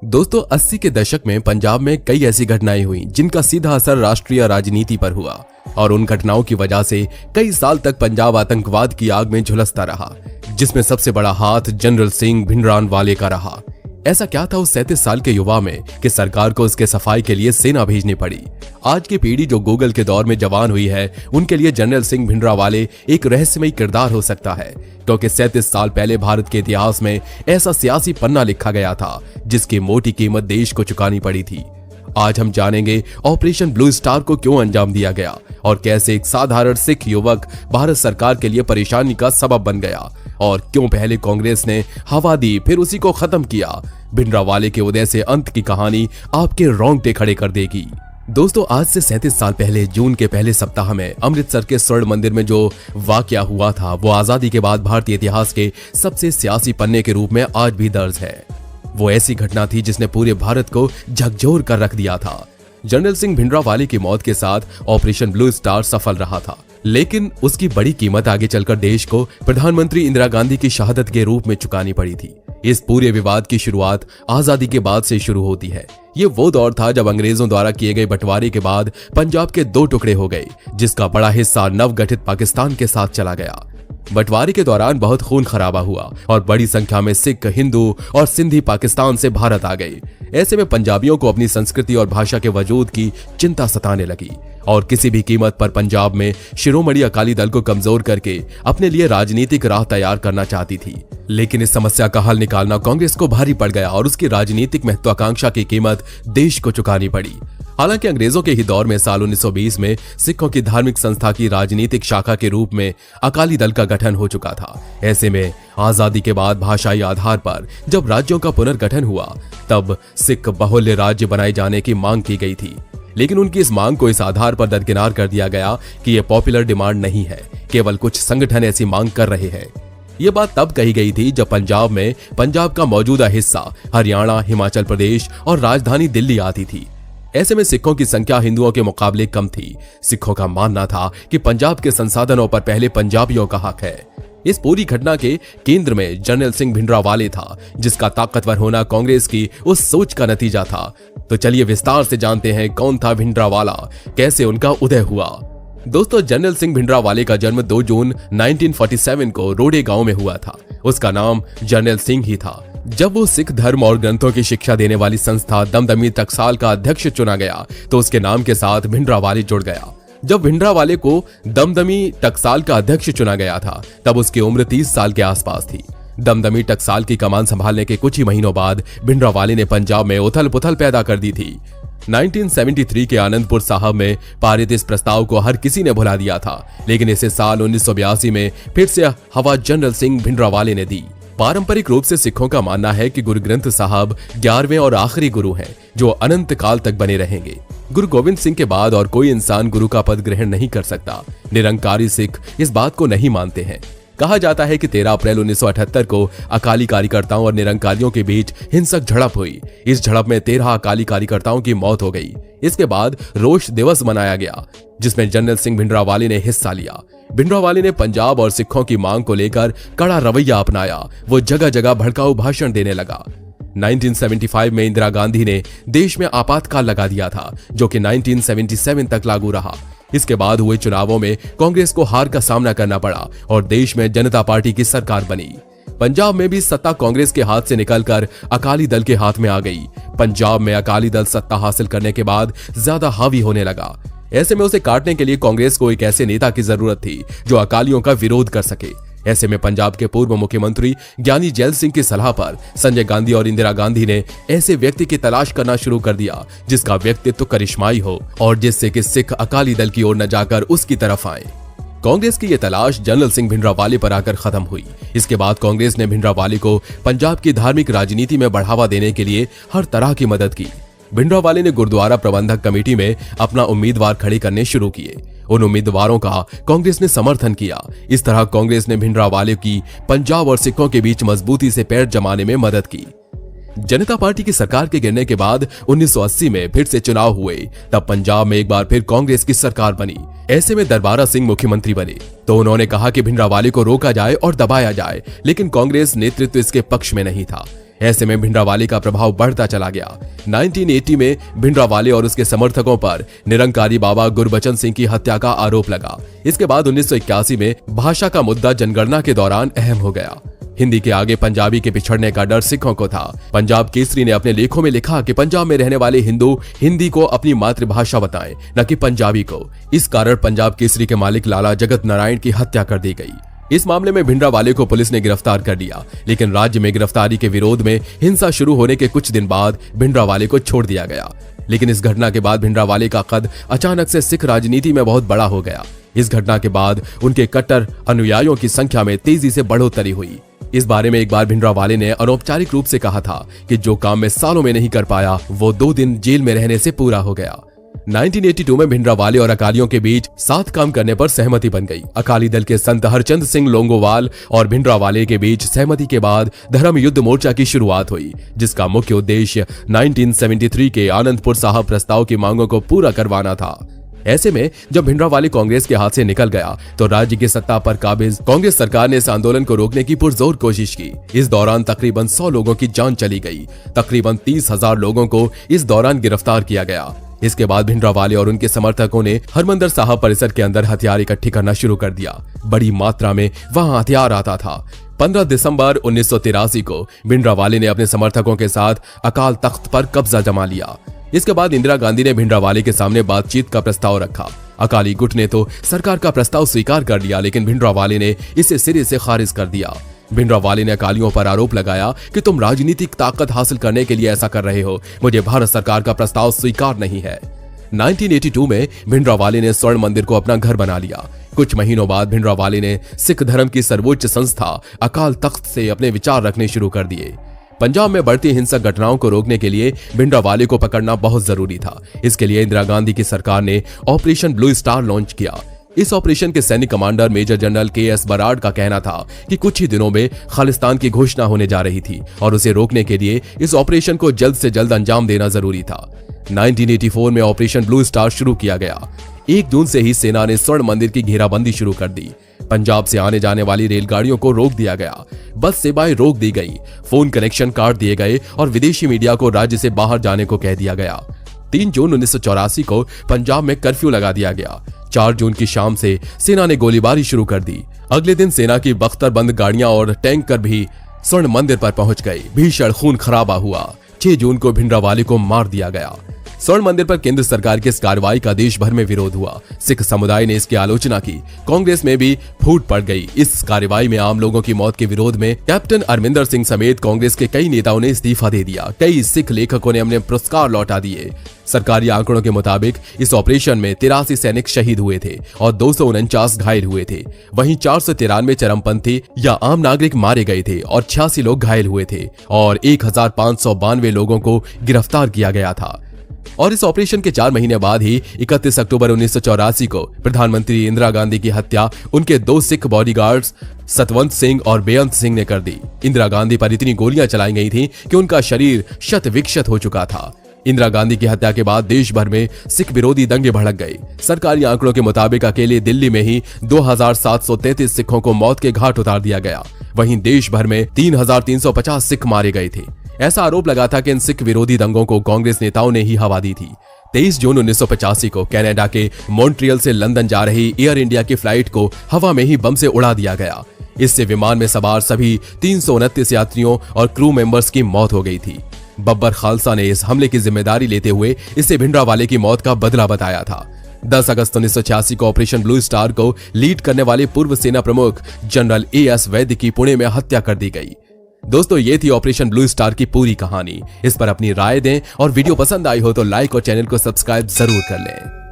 दोस्तों 80 के दशक में पंजाब में कई ऐसी घटनाएं हुई जिनका सीधा असर राष्ट्रीय राजनीति पर हुआ और उन घटनाओं की वजह से कई साल तक पंजाब आतंकवाद की आग में झुलसता रहा, जिसमें सबसे बड़ा हाथ जनरल सिंह भिंडरानवाले का रहा। ऐसा क्या था उस 37 साल के युवा में कि सरकार को उसके सफाई के लिए सेना भेजनी पड़ी। आज की पीढ़ी जो गूगल के दौर में जवान हुई है, उनके लिए जनरल सिंह भिंडरानवाले एक रहस्यमयी किरदार हो सकता है, क्योंकि 37 साल पहले भारत के इतिहास में ऐसा सियासी पन्ना लिखा गया था जिसकी मोटी कीमत देश को चुकानी पड़ी थी। आज हम जानेंगे ऑपरेशन ब्लू स्टार को क्यों अंजाम दिया गया और कैसे एक साधारण सिख युवक भारत सरकार के लिए परेशानी का सबब बन गया, और क्यों पहले कांग्रेस ने हवा दी फिर उसी को खत्म किया। भिंडरानवाले के उदय से अंत की कहानी आपके रोंगटे खड़े कर देगी। दोस्तों आज से 37 साल पहले जून के पहले सप्ताह में अमृतसर के स्वर्ण मंदिर में जो वाकया हुआ था वो आजादी के बाद भारतीय इतिहास के सबसे सियासी पन्ने के रूप में आज भी दर्ज है। वो ऐसी घटना थी जिसने पूरे भारत को झकझोर कर रख दिया था। जनरल सिंह भिंडरानवाले की मौत के साथ ऑपरेशन ब्लू स्टार सफल रहा था, लेकिन उसकी बड़ी कीमत आगे चलकर देश को प्रधानमंत्री इंदिरा गांधी की शहादत के रूप में चुकानी पड़ी थी। इस पूरे विवाद की शुरुआत आजादी के बाद से शुरू होती है। ये वो दौर था जब अंग्रेजों द्वारा किए गए बंटवारे के बाद पंजाब के 2 टुकड़े हो गए, जिसका बड़ा हिस्सा नवगठित पाकिस्तान के साथ चला गया। बंटवारे के दौरान बहुत खून खराबा हुआ और बड़ी संख्या में सिख, हिंदू और सिंधी पाकिस्तान से भारत आ गए। ऐसे में पंजाबियों को अपनी संस्कृति और भाषा के वजूद की चिंता सताने लगी और किसी भी कीमत पर पंजाब में शिरोमणि अकाली दल को कमजोर करके अपने लिए राजनीतिक राह तैयार करना चाहती थी। लेकिन इस समस्या का हल निकालना कांग्रेस को भारी पड़ गया और उसकी राजनीतिक महत्वाकांक्षा की कीमत देश को चुकानी पड़ी। हालांकि अंग्रेजों के ही दौर में साल 1920 में सिखों की धार्मिक संस्था की राजनीतिक शाखा के रूप में अकाली दल का गठन हो चुका था। ऐसे में आजादी के बाद भाषाई आधार पर जब राज्यों का पुनर्गठन हुआ तब सिख बाहुल्य राज्य बनाए जाने की मांग की गई थी, लेकिन उनकी इस मांग को इस आधार पर दरकिनार कर दिया गया कि यह पॉपुलर डिमांड नहीं है, केवल कुछ संगठन ऐसी मांग कर रहे हैं। ये बात तब कही गई थी जब पंजाब में पंजाब का मौजूदा हिस्सा हरियाणा, हिमाचल प्रदेश और राजधानी दिल्ली आती थी। ऐसे में सिखों की संख्या हिंदुओं के मुकाबले कम थी। सिखों का मानना था कि पंजाब के संसाधनों पर पहले पंजाबियों का हक है। इस पूरी घटना के केंद्र में जनरल सिंह भिंडरानवाले था, जिसका ताकतवर होना कांग्रेस की उस सोच का नतीजा था। तो चलिए विस्तार से जानते हैं कौन था भिंडरानवाला, कैसे उनका उदय हुआ। दोस्तों जनरल सिंह भिंडरानवाले का जन्म 2 जून 1947 को रोडे गांव में हुआ था। उसका नाम जनरल सिंह ही था। जब वो सिख धर्म और ग्रंथों की शिक्षा देने वाली संस्था दमदमी टकसाल का अध्यक्ष चुना गया तो उसके नाम के साथ भिंडरानवाले जुड़ गया। जब भिंडरानवाले को दमदमी टकसाल का अध्यक्ष चुना गया था तब उसकी उम्र 30 साल के आसपास थी। दमदमी टकसाल की कमान संभालने के कुछ ही महीनों बाद भिंडरानवाले ने पंजाब में उथल पुथल पैदा कर दी थी। 1973 के आनंदपुर साहब में पारित इस प्रस्ताव को हर किसी ने भुला दिया था, लेकिन इसे साल 1982 में फिर से हवा जनरल सिंह भिंडरानवाले ने दी। पारंपरिक रूप से सिखों का मानना है कि गुरु ग्रंथ साहब 11वें और आखिरी गुरु हैं जो अनंत काल तक बने रहेंगे। गुरु गोविंद सिंह के बाद और कोई इंसान गुरु का पद ग्रहण नहीं कर सकता। निरंकारी सिख इस बात को नहीं मानते हैं। कहा जाता है कि 13 अप्रैल 1978 को अकाली कार्यकर्ताओं और निरंकारियों के बीच हिंसक झड़प हुई। इस झड़प में 13 अकाली कार्यकर्ताओं की मौत हो गई। इसके बाद रोष दिवस मनाया गया जिसमें जनरल सिंह भिंडरानवाले ने हिस्सा लिया। भिंडरानवाले ने पंजाब और सिखों की मांग को लेकर कड़ा रवैया अपनाया। वो जगह जगह भड़काऊ भाषण देने लगा। 1975 में इंदिरा गांधी ने देश में आपातकाल लगा दिया था, जो कि 1977 तक लागू रहा। इसके बाद हुए चुनावों में कांग्रेस को हार का सामना करना पड़ा और देश में जनता पार्टी की सरकार बनी। पंजाब में भी सत्ता कांग्रेस के हाथ से निकलकर अकाली दल के हाथ में आ गई। पंजाब में अकाली दल सत्ता हासिल करने के बाद ज्यादा हावी होने लगा। ऐसे में उसे काटने के लिए कांग्रेस को एक ऐसे नेता की जरूरत थी जो अकालियों का विरोध कर सके। ऐसे में पंजाब के पूर्व मुख्यमंत्री ज्ञानी जैल सिंह की सलाह पर संजय गांधी और इंदिरा गांधी ने ऐसे व्यक्ति की तलाश करना शुरू कर दिया जिसका व्यक्तित्व करिश्माई हो और जिससे कि सिख अकाली दल की ओर न जाकर उसकी तरफ आए। कांग्रेस की यह तलाश जनरल सिंह भिंडरानवाले पर आकर खत्म हुई। इसके बाद कांग्रेस ने भिंडरानवाले को पंजाब की धार्मिक राजनीति में बढ़ावा देने के लिए हर तरह की मदद की। भिंडरानवाले ने गुरुद्वारा प्रबंधक कमेटी में अपना उम्मीदवार खड़े करने शुरू किए। उन उम्मीदवारों का कांग्रेस ने समर्थन किया। इस तरह कांग्रेस ने भिंडरानवाले की पंजाब और सिखों के बीच मजबूती से पैर जमाने में मदद की। जनता पार्टी की सरकार के गिरने के बाद 1980 में फिर से चुनाव हुए। तब पंजाब में एक बार फिर कांग्रेस की सरकार बनी। ऐसे में दरबारा सिंह मुख्यमंत्री बने तो उन्होंने कहा कि भिंडरानवाले को रोका जाए और दबाया जाए, लेकिन कांग्रेस नेतृत्व इसके पक्ष में नहीं था। ऐसे में भिंडरावाले का प्रभाव बढ़ता चला गया। 1980 में भिंडरावाले और उसके समर्थकों पर निरंकारी बाबा गुरबचन सिंह की हत्या का आरोप लगा। इसके बाद 1981 में भाषा का मुद्दा जनगणना के दौरान अहम हो गया। हिंदी के आगे पंजाबी के पिछड़ने का डर सिखों को था। पंजाब केसरी ने अपने लेखों में लिखा कि पंजाब में रहने वाले हिंदू हिंदी को अपनी मातृभाषा बताएं, न कि पंजाबी को। इस कारण पंजाब केसरी के मालिक लाला जगत नारायण की हत्या कर दी गई। इस मामले में भिंडरावाले को पुलिस ने गिरफ्तार कर लिया, लेकिन राज्य में गिरफ्तारी के विरोध में हिंसा शुरू होने के कुछ दिन बाद भिंडरावाले को छोड़ दिया गया। लेकिन इस घटना के बाद भिंडरावाले का कद अचानक से सिख राजनीति में बहुत बड़ा हो गया। इस घटना के बाद उनके कट्टर अनुयायियों की संख्या में तेजी से बढ़ोतरी हुई। इस बारे में एक बार भिंडरावाले ने अनौपचारिक रूप से कहा था कि जो काम मैं सालों में नहीं कर पाया वो 2 दिन जेल में रहने से पूरा हो गया। 1982 में भिंडरावाले और अकालियों के बीच साथ काम करने पर सहमति बन गई। अकाली दल के संत हरचंद सिंह लोंगोवाल और भिंडरावाले के बीच सहमति के बाद धर्म युद्ध मोर्चा की शुरुआत हुई, जिसका मुख्य उद्देश्य 1973 के आनंदपुर साहब प्रस्ताव की मांगों को पूरा करवाना था। ऐसे में जब भिंडरावाले कांग्रेस के हाथ से निकल गया तो राज्य की सत्ता पर काबिज कांग्रेस सरकार ने इस आंदोलन को रोकने की पुरजोर कोशिश की। इस दौरान तकरीबन 100 लोगों की जान चली गई। तकरीबन 30,000 लोगों को इस दौरान गिरफ्तार किया गया। इसके बाद भिंडरावाले और उनके समर्थकों ने हरमंदिर साहब परिसर के अंदर हथियार इकट्ठी करना शुरू कर दिया। बड़ी मात्रा में वहां हथियार आता था। 15 दिसंबर 1983 को भिंडरावाले ने अपने समर्थकों के साथ अकाल तख्त पर कब्जा जमा लिया। इसके बाद इंदिरा गांधी ने भिंडरावाले के सामने बातचीत का प्रस्ताव रखा। अकाली गुट ने तो सरकार का प्रस्ताव स्वीकार कर लिया, लेकिन भिंडरावाले ने इसे सिरे से खारिज कर दिया। भिंडरावाले ने अकालियों पर आरोप लगाया कि तुम राजनीतिक ताकत हासिल करने के लिए ऐसा कर रहे हो, मुझे भारत सरकार का प्रस्ताव स्वीकार नहीं है। 1982 में भिंडरावाले ने स्वर्ण मंदिर को अपना घर बना लिया। कुछ महीनों बाद भिंडरावाले ने सिख धर्म की सर्वोच्च संस्था अकाल तख्त से अपने विचार रखने शुरू कर दिए। पंजाब में बढ़ती हिंसक घटनाओं को रोकने के लिए भिंडरावाले को पकड़ना बहुत जरूरी था। इसके लिए इंदिरा गांधी की सरकार ने ऑपरेशन ब्लू स्टार लॉन्च किया। इस ऑपरेशन के सैनिक commander major general K S. Brar का कहना था कि कुछ ही दिनों में खालिस्तान की घोषणा होने जा रही थी और उसे रोकने के लिए इस ऑपरेशन को जल्द से जल्द अंजाम देना जरूरी था। 1984 में ऑपरेशन ब्लू स्टार शुरू किया गया। 1 जून से ही सेना ने स्वर्ण मंदिर की घेराबंदी शुरू कर दी। पंजाब से आने जाने वाली रेलगाड़ियों को रोक दिया गया, बस सेवाएं रोक दी गई, फोन कनेक्शन काट दिए गए और विदेशी मीडिया को राज्य से बाहर जाने को कह दिया गया। 3 जून 1984 को पंजाब में कर्फ्यू लगा दिया गया। 4 जून की शाम से सेना ने गोलीबारी शुरू कर दी। अगले दिन सेना की बख्तरबंद गाड़ियां और टैंकर भी स्वर्ण मंदिर पर पहुंच गए। भीषण खून खराबा हुआ। 6 जून को भिंडरावाले को मार दिया गया। स्वर्ण मंदिर पर केंद्र सरकार की इस कार्रवाई का देश भर में विरोध हुआ। सिख समुदाय ने इसकी आलोचना की। कांग्रेस में भी फूट पड़ गई। इस कार्रवाई में आम लोगों की मौत के विरोध में कैप्टन अरविंदर सिंह समेत कांग्रेस के कई नेताओं ने इस्तीफा दे दिया। कई सिख लेखकों ने अपने पुरस्कार लौटा दिए। सरकारी आंकड़ों के मुताबिक इस ऑपरेशन में 83 सैनिक शहीद हुए थे और 249 घायल हुए थे। वहीं 493 चरमपंथी या आम नागरिक मारे गए थे और 86 लोग घायल हुए थे और 1592 लोगों को गिरफ्तार किया गया था। और इस ऑपरेशन के 4 महीने बाद ही 31 अक्टूबर 1984 को प्रधानमंत्री इंदिरा गांधी की हत्या उनके 2 सिख बॉडीगार्ड्स सतवंत सिंह और बेअंत सिंह ने कर दी। इंदिरा गांधी पर इतनी गोलियां चलाई गई थीं कि उनका शरीर शत विक्षत हो चुका था। इंदिरा गांधी की हत्या के बाद देश भर में सिख विरोधी दंगे भड़क गए। सरकारी आंकड़ों के मुताबिक अकेले दिल्ली में ही 2733 सिखों को मौत के घाट उतार दिया गया। वहीं देश भर में 3350 सिख मारे गए थे। ऐसा आरोप लगा था कि इन सिख विरोधी दंगों को कांग्रेस नेताओं ने ही हवा दी थी। 23 जून 1985 को कनाडा के मॉन्ट्रियल से लंदन जा रही एयर इंडिया की फ्लाइट को हवा में ही बम से उड़ा दिया गया। इससे विमान में सवार सभी 329 यात्रियों और क्रू मेंबर्स की मौत हो गई थी। बब्बर खालसा ने इस हमले की जिम्मेदारी लेते हुए इसे भिंडरावाले की मौत का बदला बताया था। 10 अगस्त 1986 को ऑपरेशन ब्लू स्टार को लीड करने वाले पूर्व सेना प्रमुख जनरल A.S. वैद्य की पुणे में हत्या कर दी गई। दोस्तों, ये थी ऑपरेशन ब्लू स्टार की पूरी कहानी। इस पर अपनी राय दें और वीडियो पसंद आई हो तो लाइक और चैनल को सब्सक्राइब जरूर कर लें।